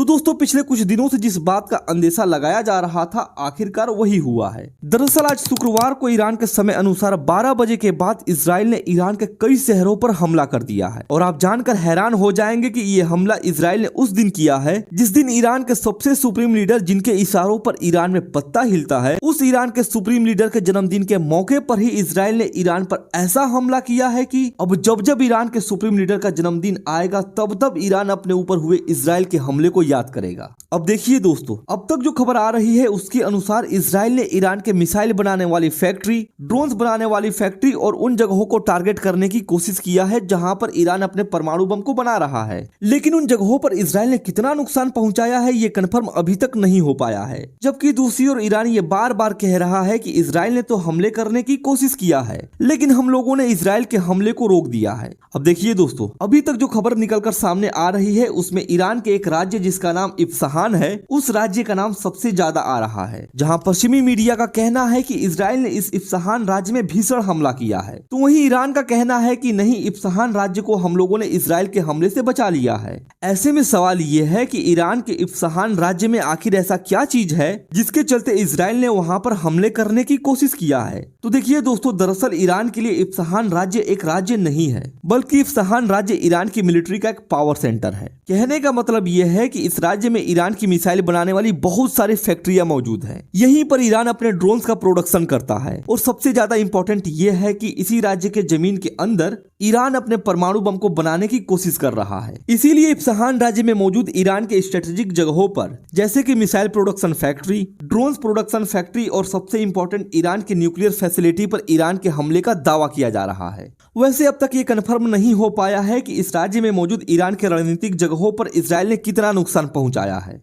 तो दोस्तों पिछले कुछ दिनों से जिस बात का अंदेशा लगाया जा रहा था आखिरकार वही हुआ है। दरअसल आज शुक्रवार को ईरान के समय अनुसार 12 बजे के बाद इजराइल ने ईरान के कई शहरों पर हमला कर दिया है और आप जानकर हैरान हो जाएंगे कि ये हमला इजराइल ने उस दिन किया है जिस दिन ईरान के सबसे सुप्रीम लीडर जिनके इशारों पर ईरान में पत्ता हिलता है, उस ईरान के सुप्रीम लीडर के जन्मदिन के मौके पर ही इजराइल ने ईरान पर ऐसा हमला किया है कि अब जब जब ईरान के सुप्रीम लीडर का जन्मदिन आएगा तब तब ईरान अपने ऊपर हुए इजराइल के हमले को याद करेगा। अब देखिए दोस्तों, अब तक जो खबर आ रही है उसके अनुसार इजराइल ने ईरान के मिसाइल बनाने वाली फैक्ट्री, ड्रोन्स बनाने वाली फैक्ट्री और उन जगहों को टारगेट करने की कोशिश किया है जहां पर ईरान अपने परमाणु बम को बना रहा है। लेकिन उन जगहों पर इजराइल ने कितना नुकसान पहुंचाया है ये कंफर्म अभी तक नहीं हो पाया है। जबकि दूसरी ओर ईरान ये बार बार कह रहा है कि इजराइल ने तो हमले करने की कोशिश किया है लेकिन हम लोगों ने इजराइल के हमले को रोक दिया है। अब देखिए दोस्तों, अभी तक जो खबर निकलकर सामने आ रही है उसमें ईरान के एक राज्य जिसका नाम इस्फहान है, उस राज्य का नाम सबसे ज्यादा आ रहा है, जहां पश्चिमी मीडिया का कहना है कि इजराइल ने इस इस्फहान राज्य में भीषण हमला किया है, तो वहीं ईरान का कहना है कि नहीं, इस्फहान राज्य को हम लोगों ने इजराइल के हमले से बचा लिया है। ऐसे में सवाल ये है कि ईरान के इस्फहान राज्य में आखिर ऐसा क्या चीज है जिसके चलते इजराइल ने वहां पर हमले करने की कोशिश किया है। तो देखिए दोस्तों, दरअसल ईरान के लिए इस्फहान राज्य एक राज्य नहीं है बल्कि इस्फहान राज्य ईरान की मिलिट्री का एक पावर सेंटर है। कहने का मतलब यह है कि इस राज्य में ईरान की मिसाइल बनाने वाली बहुत सारी फैक्ट्रियां मौजूद हैं। यहीं पर ईरान अपने ड्रोन्स का प्रोडक्शन करता है और सबसे ज्यादा इंपॉर्टेंट यह है कि इसी राज्य के जमीन के अंदर ईरान अपने परमाणु बम को बनाने की कोशिश कर रहा है। इसीलिए इस्फहान राज्य में मौजूद ईरान के स्ट्रेटेजिक जगहों पर जैसे कि missile production factory, drones production factory और सबसे इंपॉर्टेंट ईरान की न्यूक्लियर फैसिलिटी पर ईरान के हमले का दावा किया जा रहा है। वैसे अब तक ये कंफर्म नहीं हो पाया है कि इस राज्य में मौजूद ईरान के रणनीतिक जगहों पर इजराइल ने कितना नुकसान पहुंचाया है।